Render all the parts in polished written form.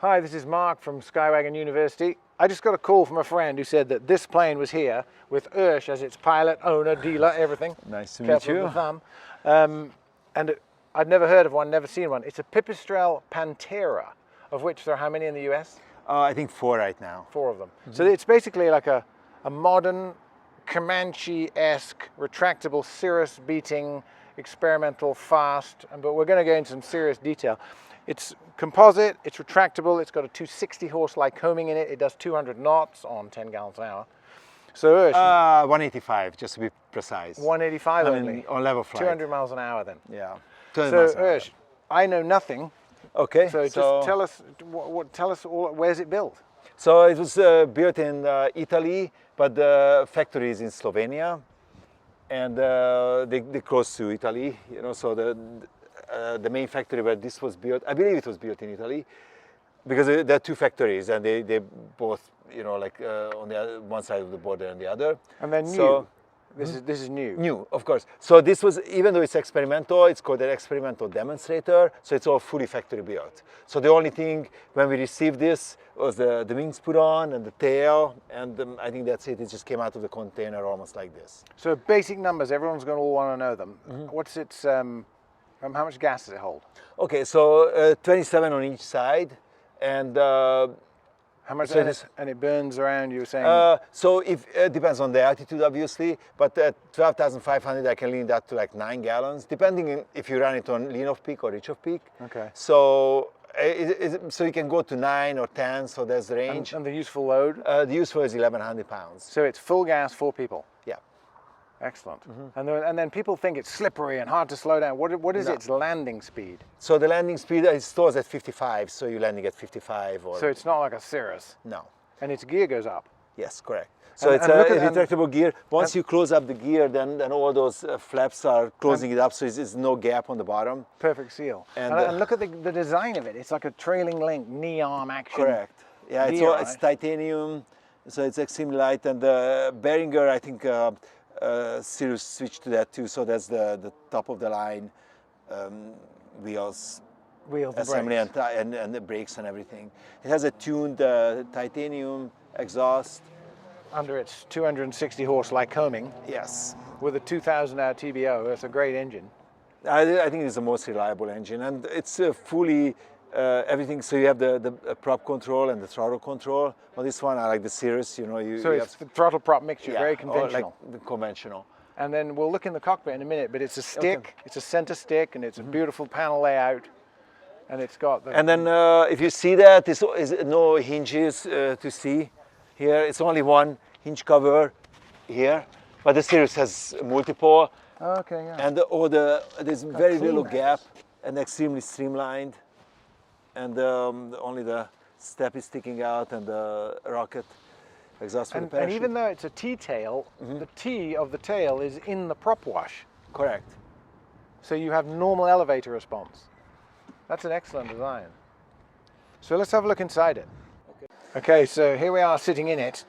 Hi, this is Mark from Skywagon University. I just got a call from a friend who said that this plane was here with Ursh as its pilot, owner, dealer, everything. Nice to meet Careful you. with the thumb. I'd never heard of one, never seen one. It's a Pipistrel Panthera, of which there are how many in the US? I think 4 right now. 4 of them. So it's basically like a modern Comanche-esque retractable cirrus beating experimental fast, but we're going to go into some serious detail. It's composite, it's retractable, it's got a 260 horse Lycoming in it, it does 200 knots on 10 gallons an hour. So Ursh, 185 just to be precise. 185 only? On level flight. 200 miles an hour then? Yeah. So Ursh, I know nothing. Okay. So just tell us, where's it built? So it was built in Italy, but the factory is in Slovenia, and they're close to Italy. You know, so the main factory where this was built, I believe it was built in Italy, because there are 2 factories, and they both, you know, like on the one side of the border and the other. And they're new. So, this is new. New, of course. So this was, even though it's experimental, it's called an experimental demonstrator, so it's all fully factory built. So the only thing when we received this was the wings put on and the tail, and I think that's it. It just came out of the container almost like this. So basic numbers, everyone's going to want to know them. What's its, how much gas does it hold? Okay, so 27 on each side, and how much? So and it burns around, you were saying? so if it depends on the altitude, obviously, but at 12,500 I can lean that to like 9 gallons, depending on if you run it on lean off peak or rich off peak. Okay. So so you can go to 9 or 10, so there's the range. And the useful load? The useful is 1,100 pounds. So it's full gas, 4 people? Yeah. Excellent. And then people think it's slippery and hard to slow down. What is its landing speed? So the landing speed is stores at 55, so you're landing at 55. Or so it's not like a Cirrus? No. And its gear goes up? Yes, correct. So it's a retractable gear. Once you close up the gear, then all those flaps are closing it up, so there's no gap on the bottom. Perfect seal. And look at the design of it. It's like a trailing link, knee arm action. Correct. Yeah, it's titanium, so it's extremely light. And the Behringer, I think, Cirrus switched to that too. So that's the top of the line wheels assembly and the brakes and everything. It has a tuned titanium exhaust. Under its 260 horse Lycoming. Yes. With a 2,000 hour TBO. It's a great engine. I think it's the most reliable engine, and it's fully everything. So you have the prop control and the throttle control. On this one, I like the Cirrus. You know, it's the throttle prop mixture, very conventional. Like the conventional. And then we'll look in the cockpit in a minute. But it's a stick. It's a center stick, and it's a beautiful panel layout. And it's got the. And then if you see that, there's no hinges to see here. It's only one hinge cover here, but the Cirrus has multiple. Okay, yeah. And there's very little gap and extremely streamlined. And only the step is sticking out and the rocket exhaust for the parachute. And even though it's a T-tail, the T of the tail is in the prop wash. Correct. So you have normal elevator response. That's an excellent design. So let's have a look inside it. Okay, so here we are sitting in it.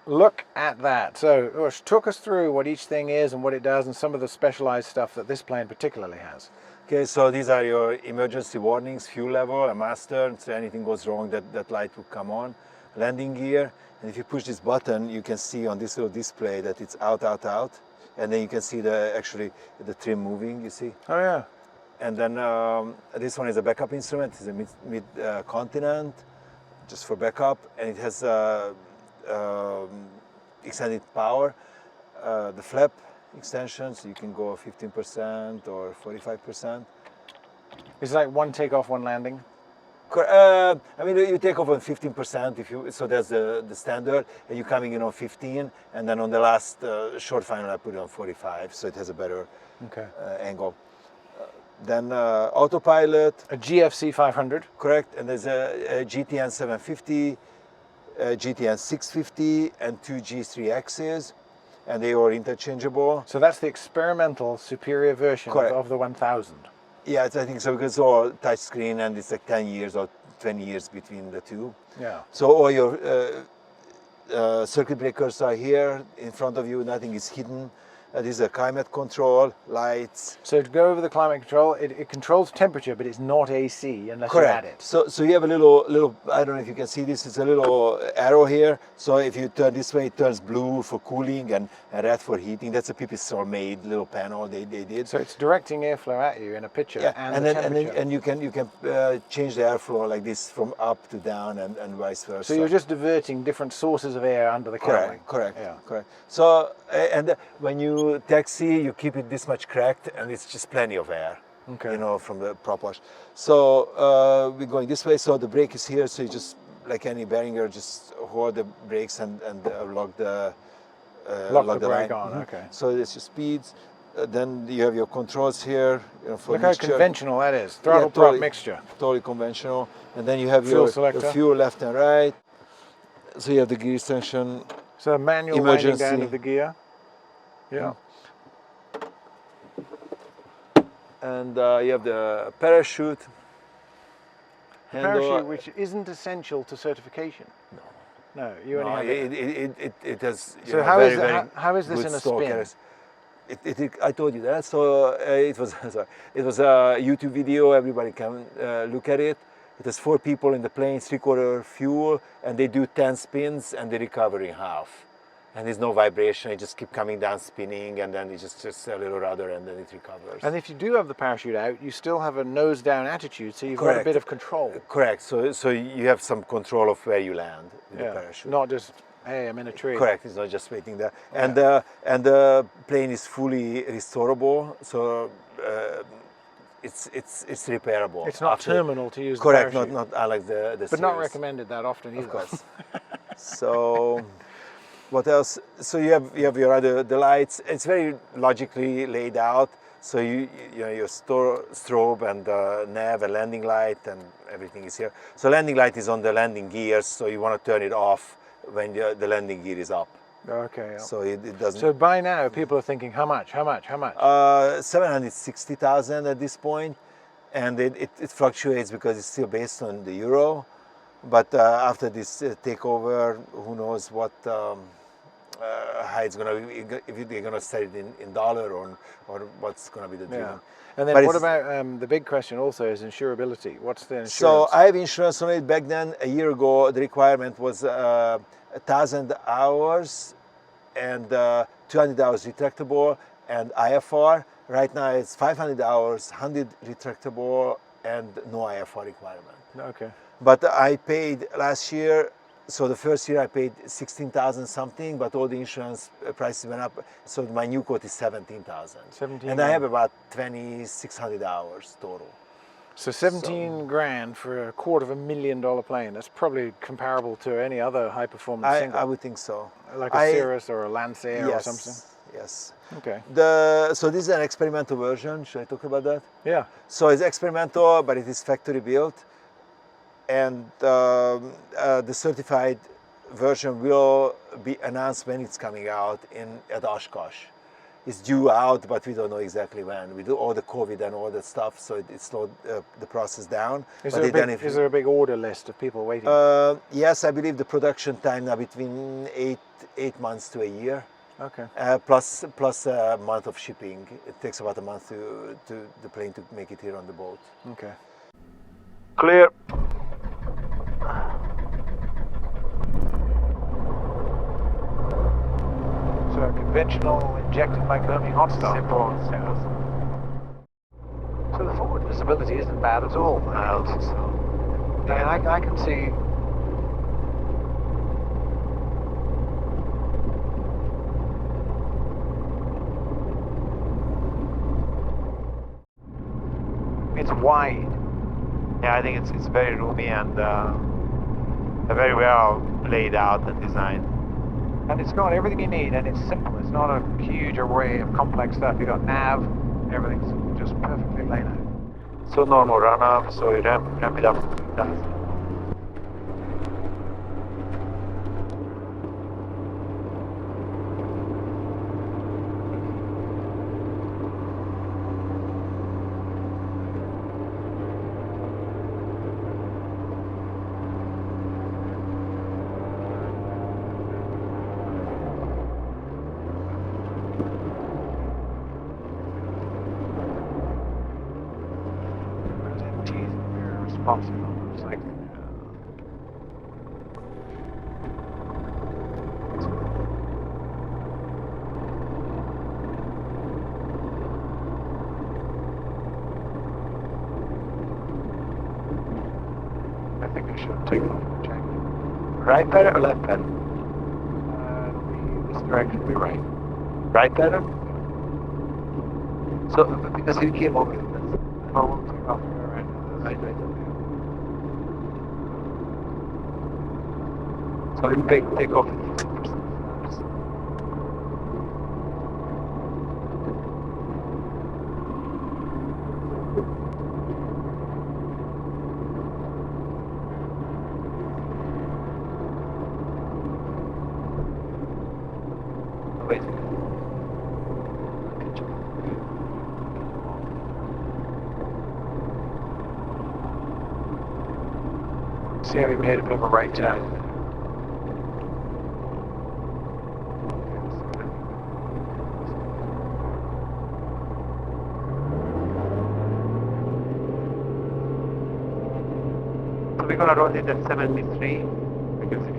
Look at that. So Ursh, talk us through what each thing is and what it does and some of the specialized stuff that this plane particularly has. Okay, so these are your emergency warnings, fuel level, a master, so anything goes wrong, that light will come on. Landing gear, and if you push this button, you can see on this little display that it's out, out, out. And then you can see actually the trim moving, you see? Oh yeah. And then this one is a backup instrument. It's a mid-continent, just for backup, and it has extended power. The flap extension, so you can go 15% or 45%. It's like one takeoff, one landing? I mean, you take off on 15%, so that's the standard, and you're coming in on 15, and then on the last short final I put it on 45, so it has a better angle. Then autopilot. A GFC 500. Correct, and there's a GTN 750, GTN 650, and 2 G3Xs, and they are interchangeable. So that's the experimental superior version of the 1000. Yeah, I think so, because it's all touchscreen, and it's like 10 years or 20 years between the two. Yeah. So all your circuit breakers are here in front of you, nothing is hidden. This is a climate control, lights. So to go over the climate control, it controls temperature, but it's not AC unless you add it. So you have a little, I don't know if you can see this, it's a little arrow here. So if you turn this way, it turns blue for cooling and red for heating. That's a Pipistrel made little panel they did. So it's directing airflow at you in a picture, Yeah, and the temperature. and you can change the airflow like this from up to down and vice versa. So you're just diverting different sources of air under the cowling. Correct. Yeah. Correct. So and when you taxi, you keep it this much cracked, and it's just plenty of air. Okay. You know, from the prop wash. So we're going this way. So the brake is here. So you just, like any Behringer, just hold the brakes and lock the brake line. on. Okay. So it's your speeds. Then you have your controls here. You know, for Look how mixture. conventional that is. Throttle prop totally, mixture. Totally conventional. And then you have Fuel your selector. fuel left and right. So you have the gear extension. So manual winding down of the gear. Yeah. And you have the parachute. Parachute, which isn't essential to certification. No, you only have it. It has. So how is this in a spin? I told you that. So it was it was a YouTube video. Everybody can look at it. It has 4 people in the plane, 3/4 fuel, and they do 10 spins and they recover in half. And there's no vibration. It just keep coming down, spinning, and then it just a little rudder, and then it recovers. And if you do have the parachute out, you still have a nose down attitude, so you've got a bit of control. Correct. So you have some control of where you land with the parachute. Not just, hey, I'm in a tree. Correct. It's not just waiting there. And the plane is fully restorable. So it's repairable. It's not terminal to use. Correct. The parachute. Not like the. But not recommended that often either. Of course. So. What else? So you have your the lights. It's very logically laid out. So you know your strobe and nav and landing light and everything is here. So landing light is on the landing gears. So you want to turn it off when the landing gear is up. Okay. Yeah. So it doesn't. So by now people are thinking, how much? 760,000 at this point, and it fluctuates because it's still based on the euro. But after this takeover, who knows what how it's going to be, if they're going to set it in dollar or what's going to be the deal. Yeah. And then what about the big question also is insurability? What's the insurance? So I have insurance on it. Back then, a year ago, the requirement was 1,000 hours and 200 hours retractable and IFR. Right now it's 500 hours, 100 retractable and no IFR requirement. Okay. But I paid last year, so the first year I paid 16,000 something, but all the insurance prices went up. So my new quote is 17,000. And I have about 2,600 hours total. So 17 grand for a $250,000 plane. That's probably comparable to any other high performance single. I would think so. Like a Cirrus or a Lancer or something. Yes. Okay. So this is an experimental version. Should I talk about that? Yeah. So it's experimental, but it is factory built. And the certified version will be announced when it's coming out at Oshkosh. It's due out, but we don't know exactly when. We do all the COVID and all that stuff, so it slowed the process down. Is there a big order list of people waiting? Yes, I believe the production time now between 8 months to a year. Okay. Plus a month of shipping. It takes about a month to the plane to make it here on the boat. Okay. Clear. So a conventional injected microbial hot start. Simple. So the forward visibility isn't bad at all. I don't think so. And I can see. It's wide. Yeah, I think it's very roomy and very well laid out and designed. And it's got everything you need, and it's simple. It's not a huge array of complex stuff. You got nav, everything's just perfectly laid out. So normal run up, so you ramp it up. possible. It's like I think I should take off the jacket. Right pedal or left pedal? It'll be this direction. Will be right. Right pedal. So because you came over, I won't take off the right. Right. So you take off. Wait. See how we made a bit of a right turn. So we're gonna rotate at 73 because if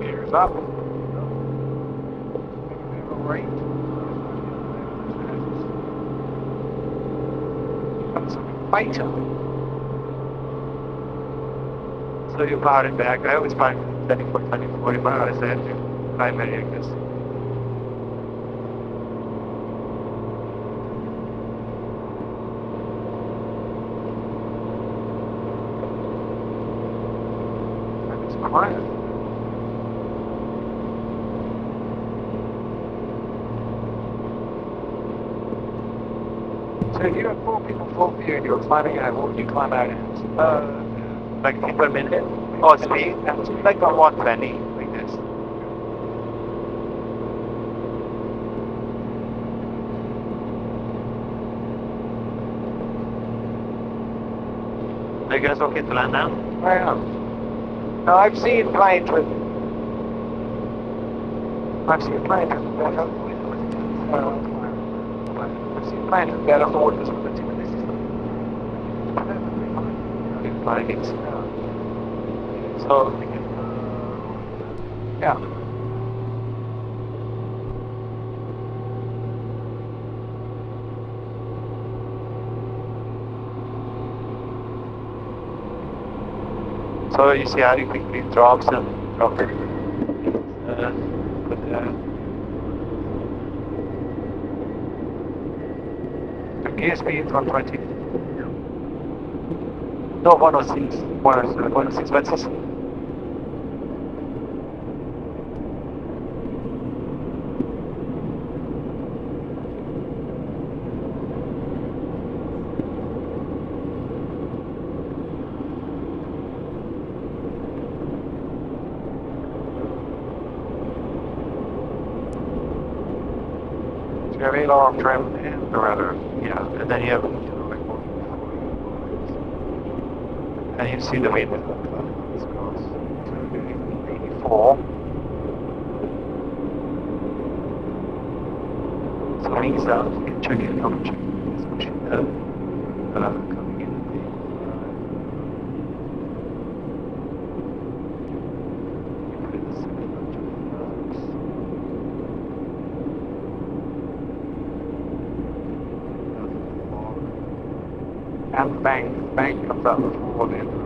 gears up. Right. Fighter. So you power it back. I always find setting for 2040, but I said primary, I guess. And it's quiet. So if you have 4 people full view and you're climbing out, what would you climb out at? Like per minute? Oh, speed? Like a 120, like this. Are you guys okay to land now? I am. No, I've seen planes with better. I've seen planes with better orders with the team. This is like it's so yeah. So you see how it quickly drops and drops it. The gear speed is 120. No, 106. 106, but it's you have 8 arm trim and rather, yeah, and then you have, like and you see the wind. This goes to 84. So wings out, you can check it, double check this machine coming in. You put in the second and bank comes up before then.